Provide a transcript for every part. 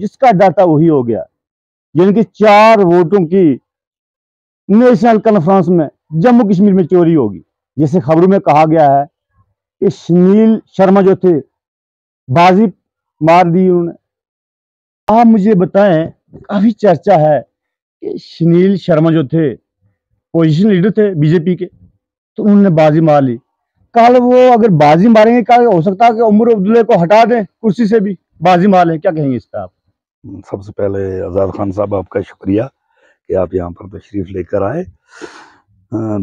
जिसका डर था वही हो गया। यानी कि 4 वोटों की नेशनल कॉन्फ्रेंस में जम्मू कश्मीर में चोरी होगी। जैसे खबरों में कहा गया है कि सुनील शर्मा जो थे बाजी मार दी उन्होंने। आप मुझे बताएं, काफी चर्चा है कि सुनील शर्मा जो थे पोजीशन लीडर थे बीजेपी के, तो उन्होंने बाजी मार ली। कल वो अगर बाजी मारेंगे, कल हो सकता है कि उमर अब्दुल्ला को हटा दें कुर्सी से भी, बाजी मार लें। क्या कहेंगे इस पर आप? सबसे पहले आजाद खान साहब आपका शुक्रिया कि आप यहाँ पर तशरीफ लेकर आए।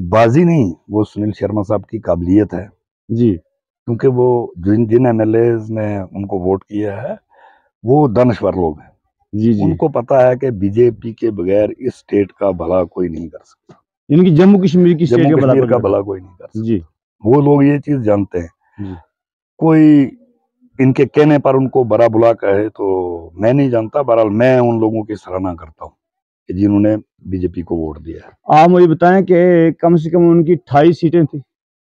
बाजी नहीं, वो सुनील शर्मा साहब की काबिलियत है जी, क्योंकि वो जिन एमएलएज ने उनको वोट किया है वो दानश्वर लोग हैं। जी, जी। उनको पता है कि बीजेपी के बगैर इस स्टेट का भला कोई नहीं कर सकता, यानी कि जम्मू कश्मीर की स्टेट जम्मू का कश्मीर का भला कोई नहीं कर सकता। जी, वो लोग ये चीज जानते हैं। जी। कोई इनके कहने पर उनको बड़ा बुला कहे तो मैं नहीं जानता, बहरहाल मैं उन लोगों की सराहना करता हूँ कि जिन्होंने बीजेपी को वोट दिया है। आप मुझे बताएं कि कम से कम उनकी 28 सीटें थी,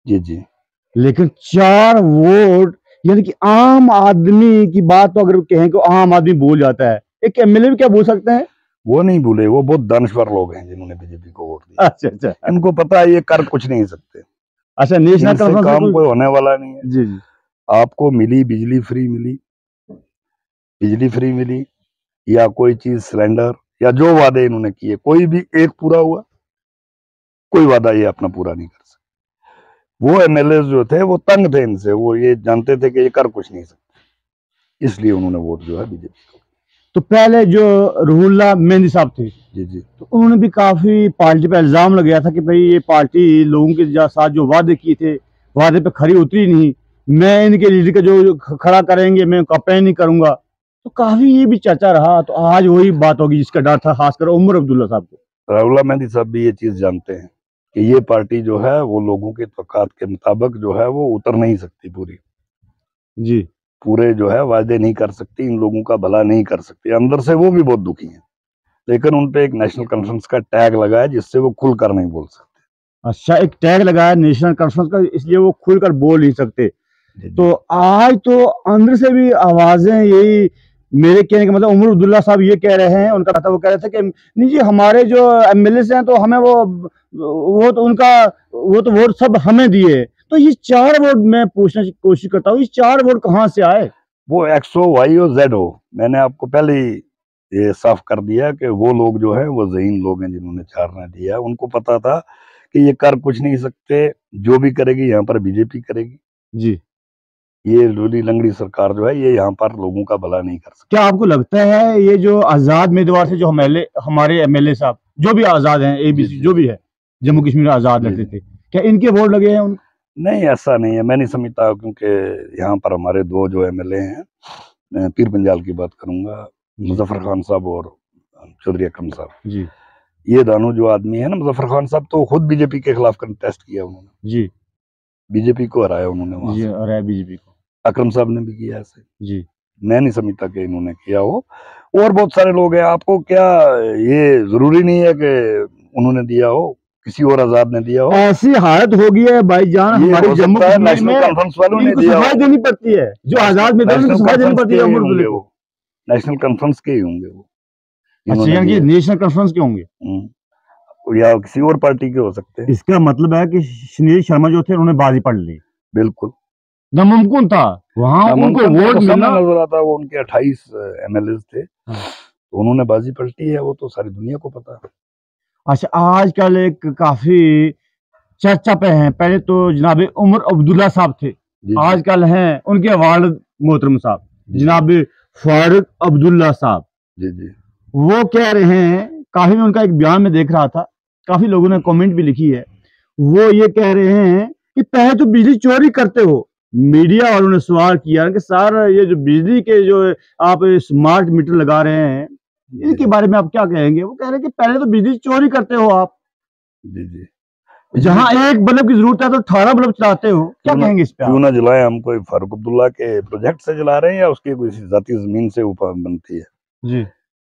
जी जी। लेकिन 4 वोट, यानी कि आम आदमी की बात तो अगर कहें कि आम आदमी बोल जाता है, एक एमएलए भी क्या बोल सकते हैं? वो नहीं भूले, वो बहुत दानश्वर लोग हैं जिन्होंने बीजेपी को वोट दिया। अच्छा, अच्छा। इनको पता है ये कर कुछ नहीं सकते, अच्छा, नेशनल इनसे कॉन्फ्रेंस में काम कोई होने वाला नहीं है। जी, जी। आपको मिली बिजली फ्री मिली, बिजली फ्री मिली, या कोई चीज सिलेंडर, या जो वादे इन्होंने किए कोई भी एक पूरा हुआ? कोई वादा ये अपना पूरा नहीं कर सकते। वो एमएलए जो थे वो तंग थे इनसे, वो ये जानते थे कि ये कर कुछ नहीं सकते, इसलिए उन्होंने वोट जो है बीजेपी को। तो पहले जो रुहुल्ला मेहंदी साहब थे, जी जी। तो उन्होंने भी काफी पार्टी पे इल्जाम लगाया था कि भाई ये पार्टी लोगों के साथ जो वादे किए थे, वादे पे खरी उतरी नहीं। मैं इनके लीडर का जो खड़ा करेंगे मैं कैंपेन नहीं करूंगा। तो काफी ये भी चर्चा रहा। तो आज वही बात होगी जिसका डर था, खासकर उमर अब्दुल्ला साहब को। राहुल मेहंदी साहब भी ये चीज जानते हैं कि ये पार्टी जो है वो लोगों के तवक्कात के मुताबिक जो है वो उतर नहीं सकती, जी, पूरे जो है वादे नहीं कर सकती, इन लोगों का भला नहीं कर सकती। अंदर से वो भी बहुत दुखी हैं, लेकिन उन पे एक नेशनल कॉन्फ्रेंस का टैग लगा है जिससे वो खुलकर नहीं बोल सकते। अच्छा, एक टैग लगाया नेशनल कॉन्फ्रेंस का, इसलिए वो खुलकर बोल नहीं सकते। जी जी। तो आज तो अंदर से भी आवाजें यही, मेरे कहने का मतलब उमर अब्दुल्ला साहब ये कह रहे हैं, उनका था वो कह रहे थे कि नहीं जी हमारे जो एमएलए हैं तो हमें वो तो उनका वो तो वोट सब हमें दिए। तो ये 4 वोट मैं पूछने की कोशिश करता हूँ, ये 4 वोट कहाँ से आए? वो एक्स हो वाई हो जेड हो, मैंने आपको पहले ही ये साफ कर दिया कि वो लोग जो है वो ज़हीन लोग हैं जिन्होंने 4 ने दिया है। उनको पता था कि ये कर कुछ नहीं सकते, जो भी करेगी यहाँ पर बीजेपी करेगी। जी। ये लूली लंगड़ी सरकार जो है ये यहाँ पर लोगों का भला नहीं कर सकती। क्या आपको लगता है ये जो आजाद उम्मीदवार थे, जो हमारे एमएलए साहब जो भी आजाद हैं, एबीसी जो भी है, जम्मू कश्मीर में आजाद लड़ते थे, क्या इनके वोट लगे हैं उनको? नहीं, ऐसा नहीं है, मैं नहीं समझता, क्योंकि यहाँ पर हमारे 2 जो एमएलए हैं, मैं पीर पंजाल की बात करूंगा, मुजफ्फर खान साहब और चौधरी अकरम साहब जी, ये दोनों जो आदमी है ना, मुजफ्फर खान साहब तो खुद बीजेपी के खिलाफ कंटेस्ट किया उन्होंने, जी, बीजेपी को हराया उन्होंने वहां जी, से। और है बीजेपी को। अकरम साहब ने भी किया ऐसे। जी, मैं नहीं समझता कि इन्होंने किया हो। और बहुत सारे लोग हैं, आपको क्या ये जरूरी नहीं है कि उन्होंने दिया हो, किसी और आजाद ने दिया हो? ऐसी हालत हो गई है भाईजान हमारी जम्मू कश्मीर में, नेशनल कॉन्फ्रेंस वालों ने इनको दिया सफाई हो। देनी पड़ती है, जो आजाद मैदान में सफाई देनी पड़ती है उमर अब्दुल्ला को। नेशनल कॉन्फ्रेंस के ही होंगे वो। अच्छा, यानी कि नेशनल कॉन्फ्रेंस के होंगे, या किसी और पार्टी के हो सकते हैं। इसका मतलब है कि सुनील शर्मा जो थे उन्होंने बाजी पढ़ ली। बिल्कुल नामुमकिन था वहां उनको वोट मिलना। नजर आता, वो उनके 28 एमएलए थे, तो उन्होंने बाजी पलटी है, वो तो सारी दुनिया को पता है। अच्छा, आजकल एक काफी चर्चा पे हैं, पहले तो जनाब उमर अब्दुल्ला साहब थे, आजकल हैं उनके वालिद मोहतरम साहब जनाब फारूक अब्दुल्ला साहब। जी जी। वो कह रहे हैं, काफी मैं उनका एक बयान में देख रहा था, काफी लोगों ने कमेंट भी लिखी है, वो ये कह रहे हैं कि पहले तो बिजली चोरी करते हो। मीडिया वालों ने सवाल किया कि सर ये जो बिजली के जो आप स्मार्ट मीटर लगा रहे हैं, इनके बारे में आप क्या कहेंगे? वो कह रहे हैं कि पहले तो बिजली चोरी करते हो आप, जी जी, जहां एक बल्ब की जरूरत है तो 18 बल्ब चलाते हो। क्या कहेंगे इस पे? क्यों ना जलाए? हम कोई फारूक अब्दुल्ला के प्रोजेक्ट से जला रहे हैं या उसकी कोई जाती जमीन से ऊपर बनती है? जी,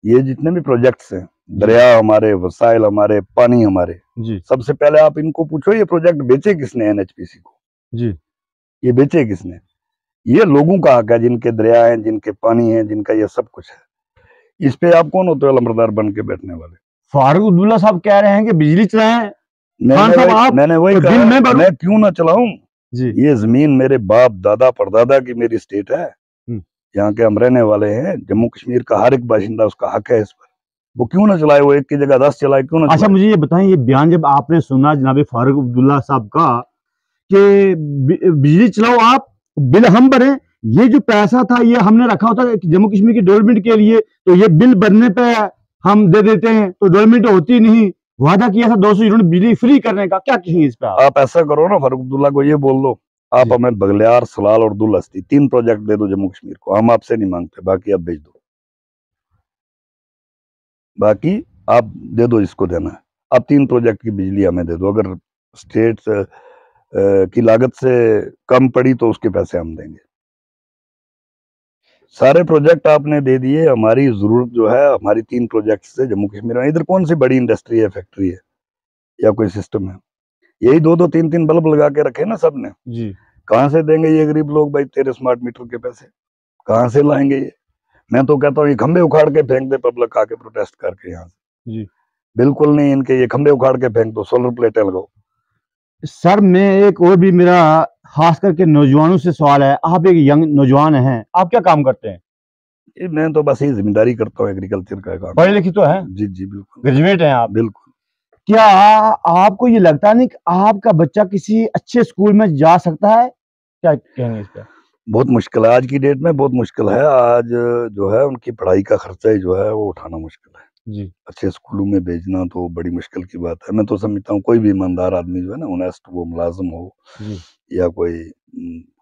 ये जितने भी प्रोजेक्ट्स हैं, दरिया हमारे, वसाइल हमारे, पानी हमारे, जी, सबसे पहले आप इनको पूछो ये प्रोजेक्ट बेचे किसने एनएचपीसी को? जी, ये बेचे किसने? ये लोगों का हक है, जिनके दरिया हैं, जिनके पानी है, जिनका ये सब कुछ है। इस पे आप कौन होते हो लंबरदार बन के बैठने वाले? फारूक अब्दुल्ला साहब कह रहे हैं कि बिजली चलाएं, खान साहब आप मैंने वही तो कहा, बिल मैं भरूं। मैं क्यों ना चलाऊं? जी ये जमीन मेरे बाप दादा परदादा की मेरी स्टेट है, यहाँ के हम रहने वाले हैं। जम्मू कश्मीर का हर एक बाशिंदा उसका हक है इस पर, वो क्यों ना चलाए? वो एक की जगह 10 चलाए, क्यों ना अच्छा, चलाए? मुझे ये बताएं, ये बयान जब आपने सुना जनाब फारूक अब्दुल्ला साहब का कि बिजली चलाओ आप, बिल हम भरें, ये जो पैसा था ये हमने रखा होता है जम्मू कश्मीर की डेवलपमेंट के लिए, तो ये बिल भरने पे हम दे देते हैं तो डेवलपमेंट होती नहीं। वादा किया था 200 यूनिट बिजली फ्री करने का, क्या कहेंगे इस पे आप ऐसा करो ना, फारूक अब्दुल्ला को ये बोल दो, आप जी। हमें बगलियार, सलाल और दुल हस्ती 3 प्रोजेक्ट दे दो जम्मू कश्मीर को, हम आपसे नहीं मांगते, बाकी आप भेज दो, बाकी आप दे दो, इसको देना है। आप 3 प्रोजेक्ट की बिजली हमें दे दो, अगर स्टेट की लागत से कम पड़ी तो उसके पैसे हम देंगे। सारे प्रोजेक्ट आपने दे दिए, हमारी जरूरत जो है हमारी 3 प्रोजेक्ट से जम्मू कश्मीर में, इधर कौन सी बड़ी इंडस्ट्री है, फैक्ट्री है या कोई सिस्टम है? यही 2-2 3-3 बल्ब लगा के रखे ना सबने जी। कहां से देंगे ये गरीब लोग भाई तेरे स्मार्ट मीटर के पैसे? कहां से लाएंगे ये? मैं तो कहता हूँ ये खंबे उखाड़ के फेंक दे पब्लिक आके प्रोटेस्ट करके यहाँ से। जी बिल्कुल नहीं, इनके ये खंबे उखाड़ के फेंक दो, सोलर प्लेटें लगाओ। सर, मैं एक और भी मेरा खास करके नौजवानों से सवाल है, आप एक यंग नौजवान हैं, आप क्या काम करते हैं? ये मैं तो बस ये जिम्मेदारी करता हूँ, एग्रीकल्चर का काम। पढ़े लिखे तो हैं, जी जी बिल्कुल, ग्रेजुएट हैं आप। बिल्कुल। क्या आपको ये लगता नहीं कि आपका बच्चा किसी अच्छे स्कूल में जा सकता है? क्या कहेंगे इस पे? बहुत मुश्किल है आज की डेट में, बहुत मुश्किल है। आज जो है उनकी पढ़ाई का खर्चा ही जो है वो उठाना मुश्किल है। जी। अच्छे स्कूलों में भेजना तो बड़ी मुश्किल की बात है। मैं तो समझता हूँ कोई भी ईमानदार आदमी जो है ना, ऑनेस्ट, वो मुलाजिम हो जी। या कोई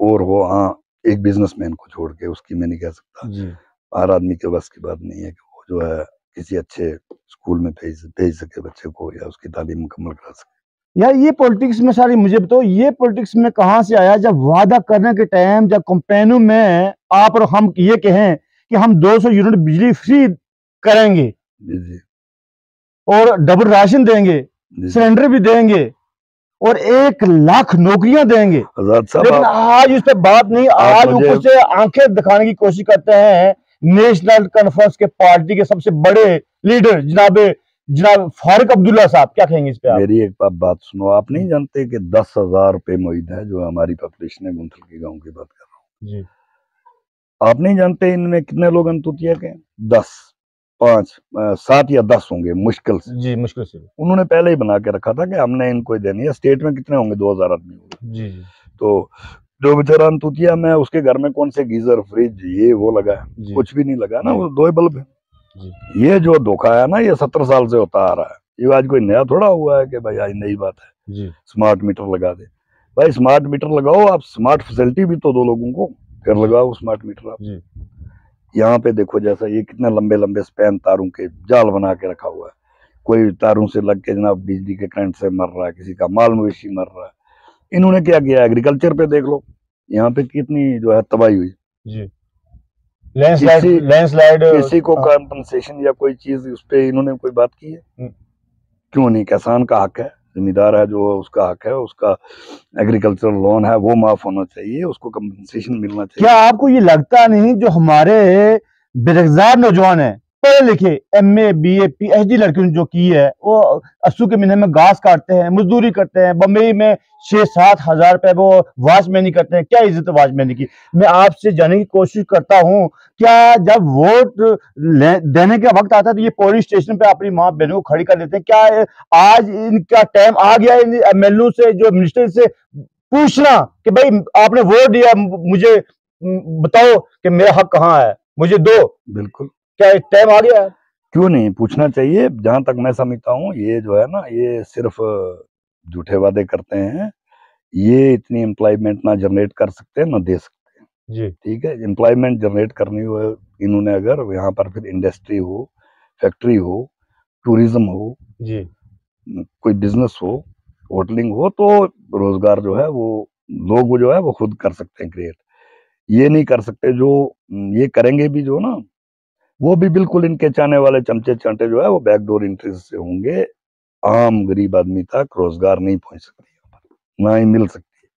और हो, हाँ एक बिजनेसमैन को छोड़ के, उसकी मैं नहीं कह सकता। जी। हर आदमी के बस की बात नहीं है कि वो जो है किसी अच्छे स्कूल में भेज सके बच्चे को, या उसकी तालीम मुकम्मल करा सके। यार ये पॉलिटिक्स में, सारी मुझे बताओ, ये पॉलिटिक्स में कहाँ से आया जब वादा करने के टाइम, जब कंपेनों में आप और हम ये कहें कि हम 200 यूनिट बिजली फ्री करेंगे जी जी और डबल राशन देंगे, जी। सिलेंडर भी देंगे और 1 लाख नौकरियां देंगे, आजाद साहब, लेकिन आज उस पर बात नहीं। आज ऊपर से आंखें दिखाने की कोशिश करते हैं नेशनल कॉन्फ्रेंस के पार्टी के सबसे बड़े लीडर जनाब फारूक अब्दुल्ला साहब, क्या कहेंगे इस पे आप? मेरी एक बात सुनो, आप नहीं जानते कि 10,000 रुपए मुहित है जो हमारी पॉपुलेशन है, गुंथल के गांव की बात कर रहा हूँ जी। आप नहीं जानते इनमें कितने लोग अंतुतिया के? 10, 5, 7 या 10 होंगे मुश्किल से। जी, मुश्किल से। उन्होंने पहले ही बना के रखा था कि हमने इनको ही देनी है। स्टेट में कितने होंगे? 2,000 आदमी होंगे। जी जी तो जो बेचारा अंतुतिया में, उसके घर में कौन से गीजर, फ्रिज, ये वो लगा है? जी। कुछ भी नहीं लगा ना, वो 2 ही बल्ब है। जी। ये जो धोखा है ना, ये 17 साल से होता आ रहा है। ये आज कोई नया थोड़ा हुआ है कि भाई आज नई बात है जी। स्मार्ट मीटर लगा दे। भाई स्मार्ट मीटर लगाओ, आप स्मार्ट फैसिलिटी भी तो दो लोगों को, फिर लगाओ स्मार्ट मीटर। आप जी। यहाँ पे देखो, जैसा ये कितने लंबे लंबे स्पैन तारों के जाल बना के रखा हुआ है। कोई तारों से लग के जनाब बिजली के करंट से मर रहा है, किसी का माल मवेशी मर रहा है। इन्होंने क्या किया? एग्रीकल्चर पे देख लो, यहाँ पे कितनी जो है तबाही हुई। जी। लैंडस्लाइड किसी को कॉम्पनसेशन या कोई चीज उस पर इन्होंने कोई बात की है? क्यों नहीं? किसान का हक है, जमींदार है जो, उसका हक है, उसका एग्रीकल्चरल लोन है वो माफ होना चाहिए, उसको कंपनसेशन मिलना चाहिए। क्या आपको ये लगता नहीं जो हमारे बेरोजगार नौजवान है, पढ़े लिखे, MA BA PhD लड़कियों ने जो की है, वो अस्सू के महीने में घास काटते हैं, मजदूरी करते हैं, बम्बई में 6-7 हजार रुपए वो वॉचमैनी करते हैं। क्या इज्जत है वॉचमैनी की? मैं आपसे जानने की कोशिश करता हूँ, क्या जब वोट देने का वक्त आता है तो ये पोलिंग स्टेशन पे अपनी माँ बहनों को खड़ी कर देते हैं? क्या आज इनका टाइम आ गया इन MLO से, जो मिनिस्टर से पूछना कि भाई आपने वोट दिया, मुझे बताओ कि मेरा हक कहाँ है, मुझे दो? बिल्कुल, क्या टाइम आ गया है? क्यों नहीं पूछना चाहिए। जहां तक मैं समझता हूँ, ये जो है ना, ये सिर्फ झूठे वादे करते हैं। ये इतनी एम्प्लॉयमेंट ना जनरेट कर सकते, ना दे सकते। जी। ठीक है, एम्प्लॉयमेंट जनरेट करनी हो इन्होंने, अगर यहाँ पर फिर इंडस्ट्री हो, फैक्ट्री हो, टूरिज्म हो, जी। कोई बिजनेस हो, होटलिंग हो, तो रोजगार जो है वो लोग जो है वो खुद कर सकते हैं क्रिएट। ये नहीं कर सकते। जो ये करेंगे भी जो ना, वो भी बिल्कुल इनके चाहने वाले चमचे चांटे जो है वो बैकडोर एंट्री से होंगे। आम गरीब आदमी तक रोजगार नहीं पहुंच सकती, ना ही मिल सकती।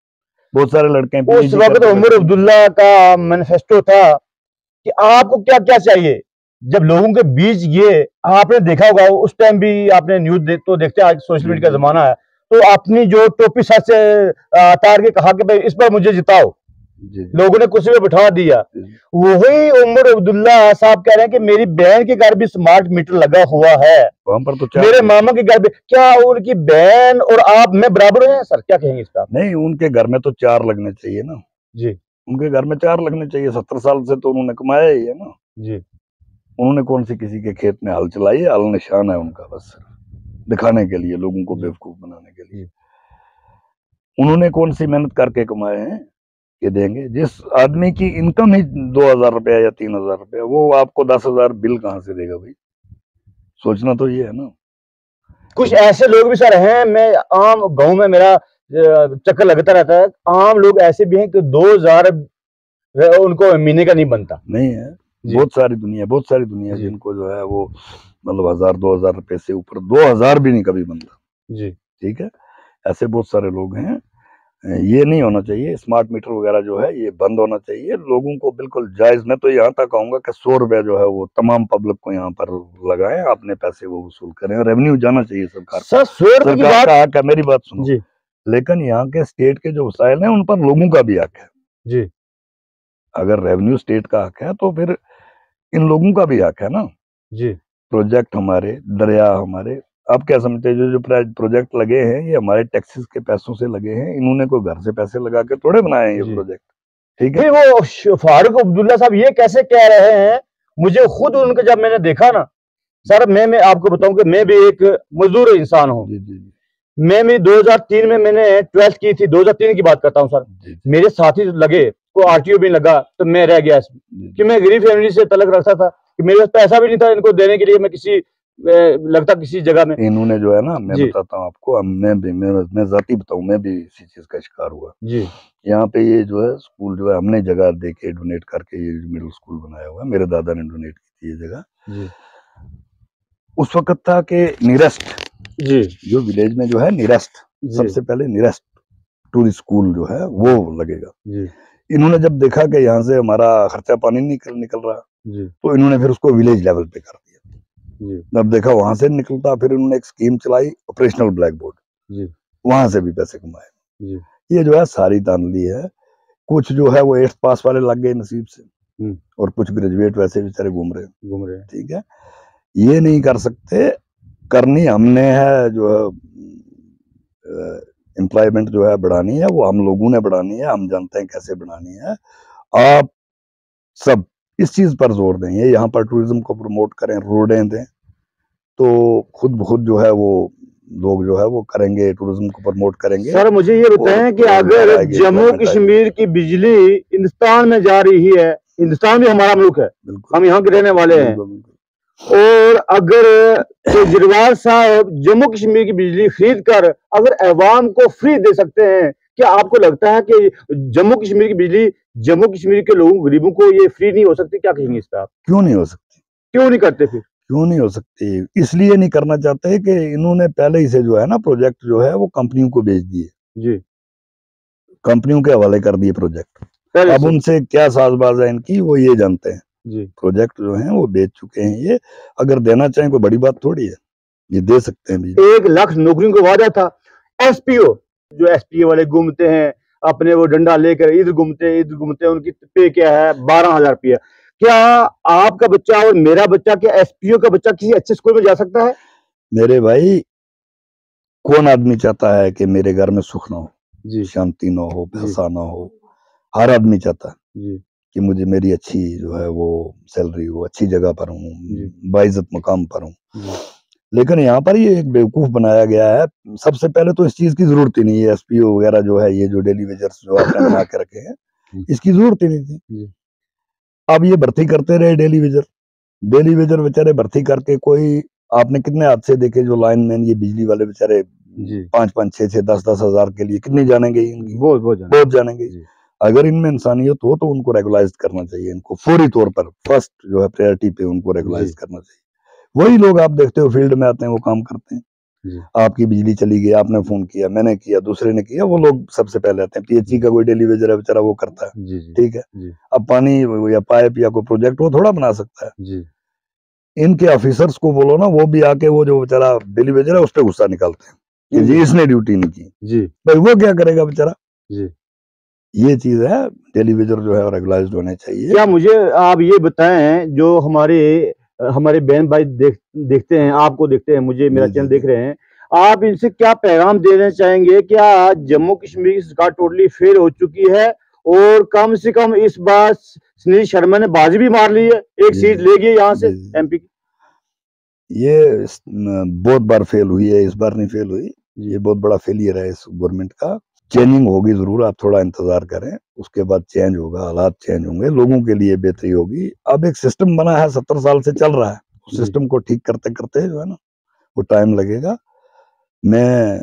बहुत सारे लड़के उस वक्त उमर अब्दुल्ला का मैनिफेस्टो था कि आपको क्या क्या चाहिए, जब लोगों के बीच ये आपने देखा होगा, उस टाइम भी आपने न्यूज तो देखते हैं, आज सोशल मीडिया का जमाना है, तो अपनी जो टोपी सर से उतार के कहा कि भाई इस पर मुझे जिताओ, लोगों ने कुर्सी पे बिठा दिया। वही उमर अब्दुल्ला साहब कह रहे हैं कि मेरी बहन के घर भी स्मार्ट मीटर लगा हुआ है, वहां पर तो मेरे मामा के घर भी। क्या उनकी बहन और आप में बराबर हैं सर? क्या कहेंगे इस पर? नहीं, उनके घर में तो 4 लगने चाहिए ना जी। उनके घर में 4 लगने चाहिए। 70 साल से तो उन्होंने कमाया ही है ना जी। उन्होंने कौन सी किसी के खेत में हल चलाई है? हल निशान है उनका, बस दिखाने के लिए, लोगों को बेवकूफ बनाने के लिए। उन्होंने कौन सी मेहनत करके कमाए हैं ये देंगे? जिस आदमी की इनकम ही 2,000 रुपया या 3,000 रुपया, वो आपको 10,000 बिल कहाँ से देगा भाई? सोचना तो ये है ना। कुछ ऐसे लोग भी सर हैं, मैं आम गांव में मेरा चक्कर लगता रहता है, आम लोग ऐसे भी हैं कि 2,000 उनको महीने का नहीं बनता। नहीं है, बहुत सारी दुनिया जिनको जो है वो मतलब 1,000-2,000 रुपए से ऊपर 2,000 भी नहीं कभी बनता जी। ठीक है, ऐसे बहुत सारे लोग हैं। ये नहीं होना चाहिए। स्मार्ट मीटर वगैरह जो है ये बंद होना चाहिए। लोगों को बिल्कुल जायज, मैं तो यहाँ तक कहूंगा कि 100 रुपया जो है वो तमाम पब्लिक को यहाँ पर लगाएं, अपने पैसे वो वसूल करें। रेवेन्यू जाना चाहिए सरकार सर, 100 रुपए की बात का हक है, मेरी बात सुनो जी। लेकिन यहाँ के स्टेट के जो वसाइल हैं उन पर लोगों का भी हक है जी। अगर रेवेन्यू स्टेट का हक है तो फिर इन लोगों का भी हक है ना जी। प्रोजेक्ट हमारे, दरिया हमारे, आप क्या समझते हैं जो प्रोजेक्ट लगे हैं ये हमारे टैक्सेस के पैसों से लगे हैं। इन्होंने कोई घर से पैसे लगा के थोड़े बनाए हैं ये प्रोजेक्ट, ठीक है। वो फारूक अब्दुल्ला साहब ये कैसे कह रहे हैं? मुझे खुद उनके जब मैंने देखा ना सर, मैं आपको बताऊं कि मैं भी एक मजदूर इंसान हूँ। मैं भी 2003 में मैंने 12th की थी, 2003 की बात करता हूँ सर। मेरे साथी लगे, को आरटीओ भी लगा, तो मैं रह गया कि मैं गरीब फैमिली से तलक रखता था कि मेरे पास पैसा भी नहीं था इनको देने के लिए, मैं किसी लगता किसी जगह में। इन्होंने जो है ना, मैं बताता हूँ आपको, मैं जाती बताऊं, मैं भी इसी चीज का शिकार हुआ जी। यहाँ पे ये जो है स्कूल जो है हमने जगह दे के डोनेट करके ये मिडिल स्कूल बनाया हुआ है। मेरे दादा ने डोनेट की थी ये जगह जी। उस वक्त था कि नियरेस्ट जी, जो विलेज में जो है नियरेस्ट, सबसे पहले नियरेस्ट टूरिस्ट स्कूल जो है वो लगेगा जी। इन्होंने जब देखा कि यहाँ से हमारा खर्चा पानी निकल रहा जी। तो इन्होंने फिर उसको विलेज लेवल पे कर दिया। जी। जब देखा वहां से निकलता, फिर इन्होंने एक स्कीम चलाई ऑपरेशनल ब्लैक बोर्ड, वहां से भी पैसे कमाए। जी। ये जो है सारी तानली है। कुछ जो है वो 8th पास वाले लग गए नसीब से और कुछ ग्रेजुएट वैसे बेचारे घूम रहे हैं, ठीक है। ये नहीं कर सकते, करनी हमने है जो है एम्प्लॉयमेंट जो है बढ़ानी है, वो हम लोगों ने बढ़ानी है, हम जानते हैं कैसे बढ़ानी है। आप सब इस चीज पर जोर दें, ये यहाँ पर टूरिज्म को प्रमोट करें, रोडें दें, तो खुद ब खुद जो है वो लोग जो है वो करेंगे, टूरिज्म को प्रमोट करेंगे। सर मुझे ये बताएं कि अगर जम्मू कश्मीर की बिजली हिंदुस्तान में जा रही है, हिंदुस्तान भी हमारा मुल्क है, हम यहाँ के रहने वाले हैं, और अगर केजरीवाल साहब जम्मू कश्मीर की बिजली खरीद कर अगर अवाम को फ्री दे सकते हैं, क्या आपको लगता है कि जम्मू कश्मीर की बिजली जम्मू कश्मीर के लोगों गरीबों को ये फ्री नहीं हो सकती? क्या कहेंगे इस पर आप? क्यों नहीं हो सकती? क्यों नहीं करते फिर? क्यों नहीं हो सकती? इसलिए नहीं करना चाहते कि इन्होंने पहले ही से जो है ना प्रोजेक्ट जो है वो कंपनियों को बेच दिए जी, कंपनियों के हवाले कर दिए प्रोजेक्ट। अब उनसे क्या साजबाज है इनकी वो ये जानते हैं जी। प्रोजेक्ट जो है वो बेच चुके हैं। ये अगर देना चाहें कोई बड़ी बात थोड़ी है, ये दे सकते हैं भी। 1 लाख नौकरियों को वादा था। एसपीओ जो एसपीओ वाले घूमते हैं अपने वो डंडा लेकर, इधर घूमते उनकी पे क्या है 12,000 रुपया। क्या आपका बच्चा और मेरा बच्चा, क्या एसपीओ का बच्चा किसी अच्छे स्कूल में जा सकता है? मेरे भाई, कौन आदमी चाहता है कि मेरे घर में सुख ना हो जी, शांति ना हो, पैसा ना हो? हर आदमी चाहता है जी कि मुझे मेरी अच्छी जो है वो सैलरी हो, अच्छी जगह पर हूँ, बाइज्जत मकाम पर हूँ। लेकिन यहाँ पर ये एक बेवकूफ बनाया गया है। सबसे पहले तो इस चीज की जरूरत ही नहीं है, एसपीओ वगैरह जो है ये जो डेली वेजर्स जो आपने बना के रखे हैं, इसकी जरूरत ही नहीं थी। अब ये भर्ती करते रहे डेली वेजर बेचारे भर्ती करके, कोई आपने कितने हादसे देखे जो लाइनमैन ये बिजली वाले बेचारे 5-5, 6-6, 10-10 हजार के लिए कितनी जानेंगे इनकी? बहुत जानेंगे। अगर इनमें इंसानियत हो तो उनको रेगुलाइज करना चाहिए, इनको फौरी तौर पर फर्स्ट जो है प्रायोरिटी पे उनको रेगुलाइज करना चाहिए। वही लोग आप देखते हो फील्ड में आते हैं, वो काम करते हैं। आपकी बिजली चली गई, आपने फोन किया, मैंने किया, दूसरे ने किया, वो लोग सबसे पहले आते हैं। पीएचई का कोई डेली वेजर है बेचारा, वो करता है, ठीक है। अब पानी या पाइप या कोई प्रोजेक्ट वो थोड़ा बना सकता है, इनके ऑफिसर्स को बोलो ना, वो भी आके वो जो बेचारा डेली वेजर है उस पर गुस्सा निकालते हैं कि जी इसने ड्यूटी नहीं की। जी भाई वो क्या करेगा बेचारा? जी। ये चीज है, डेली वेजर जो है रेगुलाइज्ड होने चाहिए। क्या मुझे आप ये बताएं, जो हमारे बहन भाई देखते हैं, आपको देखते हैं, मुझे, मेरा चैनल देख रहे हैं, आप इनसे क्या पैगाम देना चाहेंगे? क्या जम्मू कश्मीर की सरकार टोटली फेल हो चुकी है और कम से कम इस बार सुनील शर्मा ने बाजी भी मार ली है, एक सीट ले गई यहाँ से एमपी की? ये बहुत बार फेल हुई है, इस बार नहीं फेल हुई। ये बहुत बड़ा फेलियर है इस गवर्नमेंट का। चेंजिंग होगी जरूर, आप थोड़ा इंतजार करें, उसके बाद चेंज होगा, हालात चेंज होंगे, लोगों के लिए बेहतरी होगी। अब एक सिस्टम बना है, 70 साल से चल रहा है, उस सिस्टम को ठीक करते करते जो है ना वो टाइम लगेगा। मैं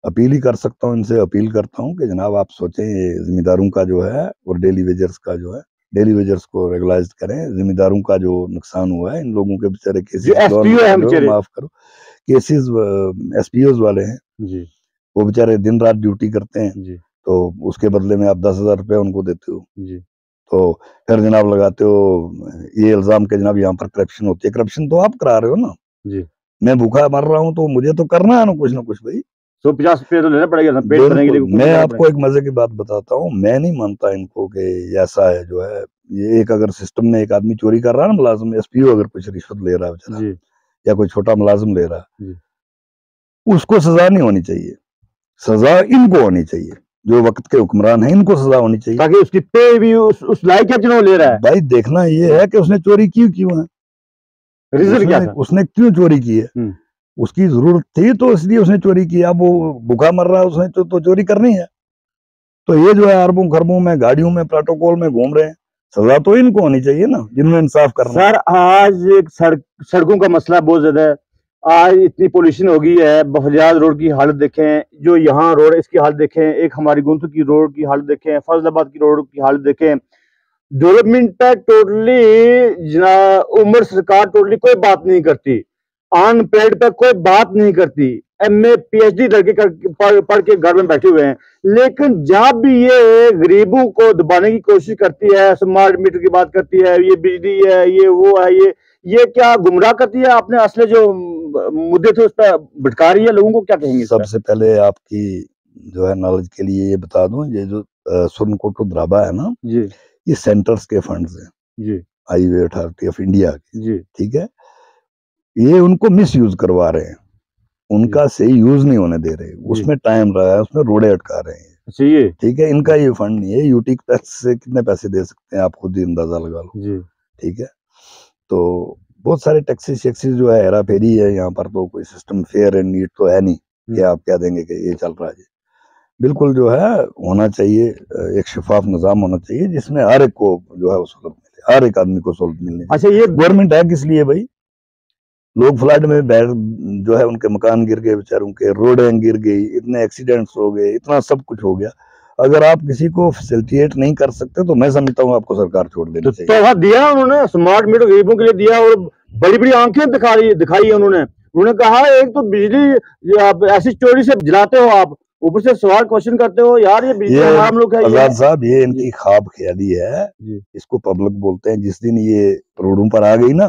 अपील ही कर सकता हूँ, इनसे अपील करता हूँ कि जनाब आप सोचें, ये जिम्मेदारों का जो है और डेली वेजर्स का जो है, डेली वेजर्स को रेगुलाइज करें। जिम्मेदारों का जो नुकसान हुआ है, इन लोगों के बेचारे केसेस माफ करो, केसेस एसपीओ वाले हैं जी, वो बेचारे दिन रात ड्यूटी करते हैं जी, तो उसके बदले में आप 10,000 रुपया उनको देते हो जी, तो फिर जनाब लगाते हो ये इल्जाम के जनाब यहाँ पर करप्शन होती है। करप्शन तो आप करा रहे हो ना। जी। मैं भूखा मर रहा हूँ तो मुझे तो करना है ना कुछ भाई। 150 रुपये तो लेना पड़ेगा ना, पेट भरने के लिए। बिल्कुल, मैं आपको एक मजे की बात बताता हूँ, मैं नहीं मानता इनको कि ऐसा है जो है। ये एक अगर सिस्टम में एक आदमी चोरी कर रहा है ना, मुलाजिम एसपीओ अगर कुछ रिश्वत ले रहा है बेचारा, जी, या कोई छोटा मुलाजिम ले रहा है, जी। उसको सजा नहीं होनी चाहिए, सजा इनको होनी चाहिए। जो वक्त के हुक्मरान हैं इनको सजा होनी चाहिए, ताकि उसकी पे भी उस लायक है जिन्होंने ले रहा है। भाई देखना ये है कि उसने चोरी क्यों है, रीजन क्या था? उसने क्यों चोरी की है। उसकी जरूरत थी तो इसलिए उसने चोरी की। अब वो भूखा मर रहा है, उसने तो चोरी करनी है। तो ये जो है अरबों खरबों में गाड़ियों में प्रोटोकॉल में घूम रहे हैं, सजा तो इनको होनी चाहिए ना जिन्होंने इंसाफ करना। सर आज एक सड़कों का मसला बहुत ज्यादा है। आज इतनी पोल्यूशन हो गई है, बफरजाद रोड की हालत देखें, जो यहाँ रोड है इसकी हालत देखें, एक हमारी गुंथु की रोड की हालत देखें, फजलाबाद की रोड की हालत देखें। डेवलपमेंट पे टोटली उम्र सरकार टोटली कोई बात नहीं करती, अनपेड पे कोई बात नहीं करती, एमए पीएचडी लड़के पढ़ के घर में बैठे हुए हैं। लेकिन जब भी ये गरीबों को दबाने की कोशिश करती है, स्मार्ट मीटर की बात करती है, ये बिजली है, ये वो है, ये क्या गुमराह करती है, अपने असले जो मुद्दे थे उस पर भटका रही है लोगों को? क्या कहेंगे? सबसे पहले आपकी जो है नॉलेज के लिए ये बता दूं, ये जो सुरनकोटू द्राबा है ना जी, ये सेंटर्स के फंड्स हैं, जी, हाईवे अथॉरिटी ऑफ इंडिया के। जी, ठीक है, ये उनको मिस यूज करवा रहे हैं, उनका सही यूज नहीं होने दे रहे, उसमें टाइम रहा है, उसमें रोडे अटका रहे हैं। चाहिए। ठीक है, इनका ये फंड नहीं है। यूटी टैक्स से कितने पैसे दे सकते हैं आप खुद ही अंदाजा लगा लो। जी, ठीक है, तो बहुत सारे टैक्सेस शैक्सेस जो है हेरा फेरी है यहाँ पर, तो कोई सिस्टम फेयर एंड नीट तो है नहीं कि आप क्या देंगे कि ये चल रहा है। बिल्कुल जो है होना चाहिए, एक शफाफ निजाम होना चाहिए जिसमें हर एक को जो है सहूलत मिले, हर एक आदमी को सहूलत मिलनी। अच्छा, ये गवर्नमेंट है किस लिए भाई? लोग फ्लड में बैठ जो है उनके मकान गिर गए, बेचारों के रोडें गिर गई, इतने एक्सीडेंट्स हो गए, इतना सब कुछ हो गया। अगर आप किसी को फैसिलिटेट नहीं कर सकते तो मैं समझता हूँ आपको सरकार छोड़ देनी चाहिए। तोहफा दिया उन्होंने, स्मार्ट मीटर गरीबों के लिए दिया और बड़ी बड़ी आंखें दिखाई है उन्होंने कहा एक तो बिजली आप ऐसी चोरी से जलाते हो, आप ऊपर से सवाल क्वेश्चन करते हो, यार ये बिजली हमारा मुल्क है। आजाद साहब ये इनकी ख्वाब ख्याली है, इसको पब्लिक बोलते हैं। जिस दिन ये रोडों पर आ गई ना,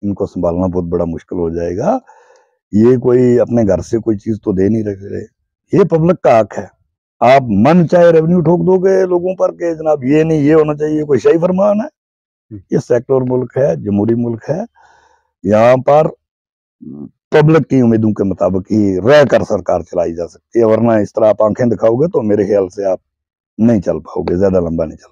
इनको संभालना बहुत बड़ा मुश्किल हो जाएगा। ये कोई अपने घर से कोई चीज तो दे नहीं रहे, ये पब्लिक का हक है। आप मन चाहे रेवेन्यू ठोक दोगे लोगों पर के जनाब ये नहीं ये होना चाहिए, कोई शाही फरमान है? ये सेक्युलर मुल्क है, जमहूरी मुल्क है, यहाँ पर पब्लिक की उम्मीदों के मुताबिक ही रहकर सरकार चलाई जा सकती है। वरना इस तरह आप आंखें दिखाओगे तो मेरे ख्याल से आप नहीं चल पाओगे, ज्यादा लंबा नहीं चल